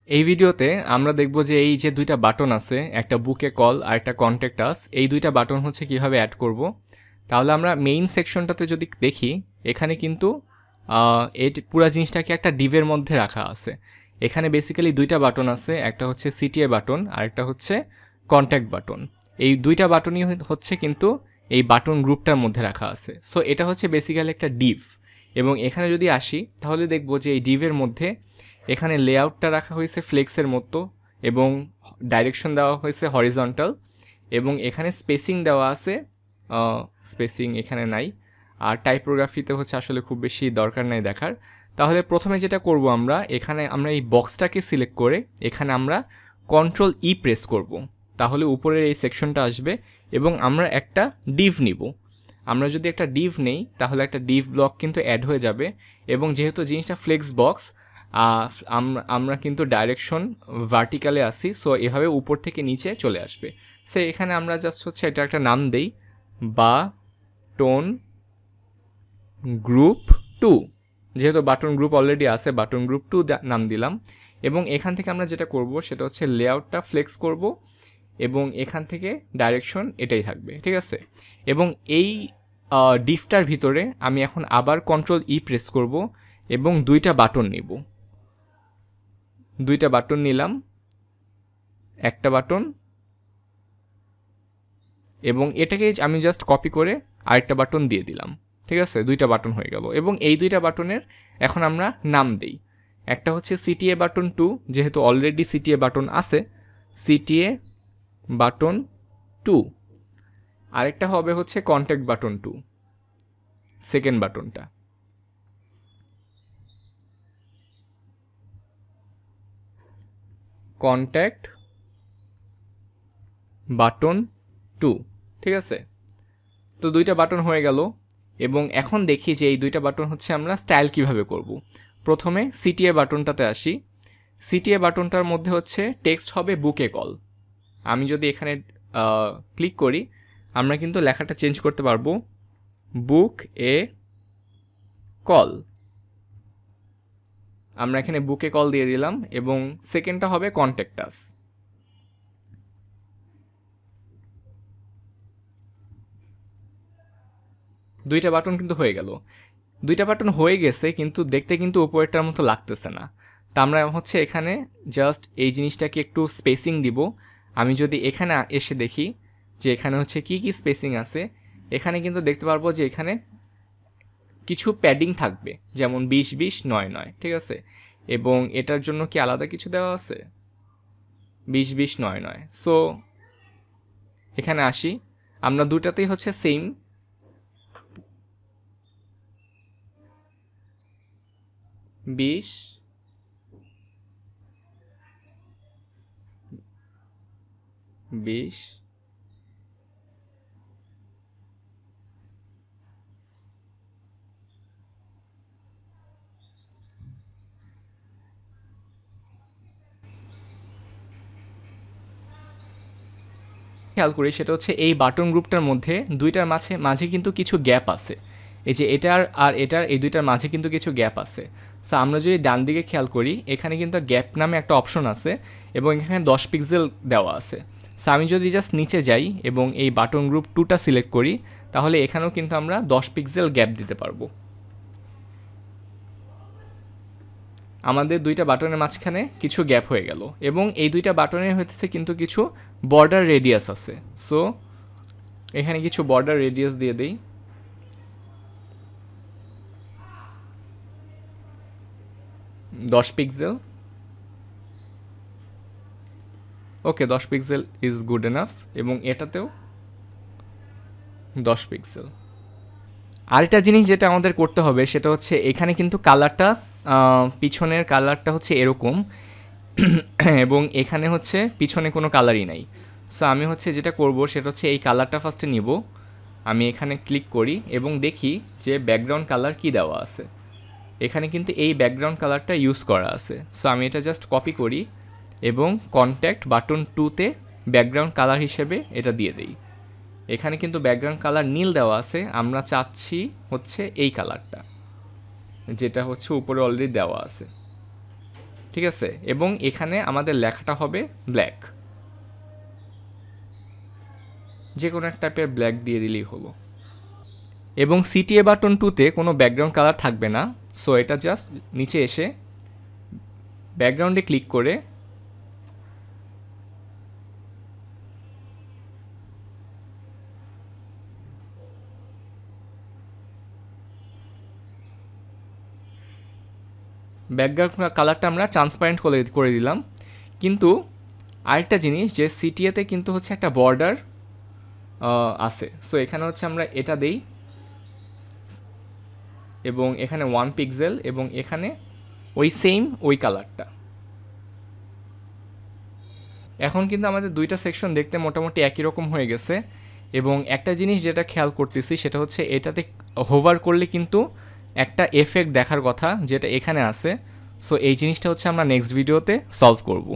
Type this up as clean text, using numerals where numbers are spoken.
এই ভিডিওতে আমরা দেখব যে এই যে দুইটা বাটন আছে, একটা বুকে কল আর একটা কন্ট্যাক্ট আস, এই দুইটা বাটন হচ্ছে কিভাবে অ্যাড করব। তাহলে আমরা মেইন সেকশনটাতে যদি দেখি, এখানে কিন্তু এই পুরো জিনিসটাকে একটা ডিভের মধ্যে রাখা আছে। এখানে বেসিক্যালি দুইটা বাটন আছে, একটা হচ্ছে সিটিএ বাটন আর একটা হচ্ছে কন্ট্যাক্ট বাটন। এই দুইটা বাটনই হচ্ছে কিন্তু এই বাটন গ্রুপটার মধ্যে রাখা আছে। সো এটা হচ্ছে বেসিক্যালি একটা ডিভ। এবং এখানে যদি আসি তাহলে দেখব যে এই ডিভের মধ্যে এখানে লেআউটটা রাখা হয়েছে ফ্লেক্সের মতো, এবং ডাইরেকশন দেওয়া হয়েছে হরিজন্টাল, এবং এখানে স্পেসিং দেওয়া আছে, স্পেসিং এখানে নাই। আর টাইপোগ্রাফিতে হচ্ছে আসলে খুব বেশি দরকার নাই দেখার। তাহলে প্রথমে যেটা করব, এখানে আমরা এই বক্সটাকে সিলেক্ট করে এখানে আমরা কন্ট্রোল ই প্রেস করব। তাহলে উপরের এই সেকশনটা আসবে এবং আমরা একটা ডিভ নিব। আমরা যদি একটা ডিভ নেই তাহলে একটা ডিভ ব্লক কিন্তু অ্যাড হয়ে যাবে, এবং যেহেতু জিনিসটা ফ্লেক্স বক্স, আমরা কিন্তু ডাইরেকশন ভার্টিক্যালে আসি, সো এভাবে উপর থেকে নিচে চলে আসবে। সে এখানে আমরা জাস্ট হচ্ছে এটা একটা নাম দেই, বা টোন গ্রুপ 2। যেহেতু বাটন গ্রুপ অলরেডি আছে, বাটন গ্রুপ 2 নাম দিলাম। এবং এখান থেকে আমরা যেটা করব সেটা হচ্ছে লেআউটটা ফ্লেক্স করব, এবং এখান থেকে ডাইরেকশন এটাই থাকবে, ঠিক আছে। এবং এই ডিফটার ভিতরে আমি এখন আবার কন্ট্রোল ই প্রেস করব এবং দুইটা বাটন নিব। দুইটা বাটন নিলাম, একটা বাটন, এবং এটাকে আমি জাস্ট কপি করে আরেকটা বাটন দিয়ে দিলাম, ঠিক আছে। দুইটা বাটন হয়ে গেল, এবং এই দুইটা বাটনের এখন আমরা নাম দেই। একটা হচ্ছে সিটিএ বাটন 2, যেহেতু অলরেডি সিটিএ বাটন আছে, সিটিএ বাটন 2। আরেকটা হবে হচ্ছে কন্ট্যাক্ট বাটন 2, সেকেন্ড বাটনটা। কন্ট্যাক্ট বাটন 2, ঠিক আছে। তো দুইটা বাটন হয়ে গেল, এবং এখন দেখি যে এই দুইটা বাটন হচ্ছে আমরা স্টাইল কিভাবে করব। প্রথমে সিটিএ বাটনটাতে আসি। সিটিএ বাটনটার মধ্যে হচ্ছে টেক্সট হবে বুকে কল। আমি যদি এখানে ক্লিক করি, আমরা কিন্তু লেখাটা চেঞ্জ করতে পারবো, বুক এ কল। আমরা এখানে বুকে কল দিয়ে দিলাম, এবং সেকেন্ডটা হবে কন্ট্যাক্ট আস। দুইটা বাটন কিন্তু হয়ে গেল। দুইটা বাটন হয়ে গেছে, কিন্তু দেখতে কিন্তু উপরেরটার মতো লাগতেছে না। তা আমরা হচ্ছে এখানে জাস্ট এই জিনিসটাকে একটু স্পেসিং দিব। আমি যদি এখানে এসে দেখি যে এখানে হচ্ছে কি কি স্পেসিং আছে, এখানে কিন্তু দেখতে পারবো যে এখানে কিছু প্যাডিং থাকবে, যেমন 20-20-9-9, ঠিক আছে। এবং এটার জন্য কি আলাদা কিছু দেওয়া আছে? 20-20-9-9। সো এখানে আসি, আমরা দুটাতেই হচ্ছে সেম 20-20। খেয়াল করি সেটা হচ্ছে এই বাটন গ্রুপটার মধ্যে দুইটার মাঝে কিন্তু কিছু গ্যাপ আছে। এই যে এটার আর এটার, এই দুইটার মাঝে কিন্তু কিছু গ্যাপ আছে। সো আমরা যদি ডান দিকে খেয়াল করি, এখানে কিন্তু গ্যাপ নামে একটা অপশন আছে, এবং এখানে 10 পিক্সেল দেওয়া আছে। সো আমি যদি জাস্ট নিচে যাই এবং এই বাটন গ্রুপ 2টা সিলেক্ট করি, তাহলে এখানেও কিন্তু আমরা 10 পিক্সেল গ্যাপ দিতে পারবো। আমাদের দুইটা বাটনের মাঝখানে কিছু গ্যাপ হয়ে গেল, এবং এই দুইটা বাটনের হইতেছে কিন্তু কিছু বর্ডার রেডিয়াস আছে। সো এখানে কিছু বর্ডার রেডিয়াস দিয়ে দেই, 10 pixel. Okay, 10 pixel is good enough, এবং এটাতেও 10 পিক্সেল। আরেকটা জিনিস যেটা আমাদের করতে হবে সেটা হচ্ছে এখানে কিন্তু কালারটা, পিছনের কালারটা হচ্ছে এরকম, এবং এখানে হচ্ছে পিছনে কোনো কালারই নাই। সো আমি হচ্ছে যেটা করব সেটা হচ্ছে এই কালারটা ফার্স্টে নিব। আমি এখানে ক্লিক করি এবং দেখি যে ব্যাকগ্রাউন্ড কালার কি দেওয়া আছে। এখানে কিন্তু এই ব্যাকগ্রাউন্ড কালারটা ইউজ করা আছে। সো আমি এটা জাস্ট কপি করি এবং কন্ট্যাক্ট বাটন 2তে ব্যাকগ্রাউন্ড কালার হিসেবে এটা দিয়ে দেই। এখানে কিন্তু ব্যাকগ্রাউন্ড কালার নীল দেওয়া আছে, আমরা চাচ্ছি হচ্ছে এই কালারটা, যেটা হচ্ছে উপরে অলরেডি দেওয়া আছে, ঠিক আছে, এবং এখানে আমাদের লেখাটা হবে ব্ল্যাক, যে কোনো এক টাইপের ব্ল্যাক দিয়ে দিলেই হলো। এবং সিটিএ বাটন 2-তে কোনো ব্যাকগ্রাউন্ড কালার থাকবে না। সো এটা জাস্ট নিচে এসে ব্যাকগ্রাউন্ডে ক্লিক করে ব্যাকগ্রাউন্ড কালারটা আমরা ট্রান্সপারেন্ট করে দিলাম। কিন্তু আরেকটা জিনিস, যে সিটিএতে কিন্তু হচ্ছে একটা বর্ডার আছে। সো এখানে হচ্ছে আমরা এটা দেই এবং এখানে 1 পিক্সেল এবং এখানে ওই কালারটা। এখন কিন্তু আমাদের দুইটা সেকশন দেখতে মোটামুটি একই রকম হয়ে গেছে। এবং একটা জিনিস যেটা খেয়াল করতেছি সেটা হচ্ছে এটাতে হোভার করলে কিন্তু একটা এফেক্ট দেখার কথা, যেটা এখানে আছে। সো এই জিনিসটা হচ্ছে আমরা নেক্সট ভিডিওতে সলভ করব।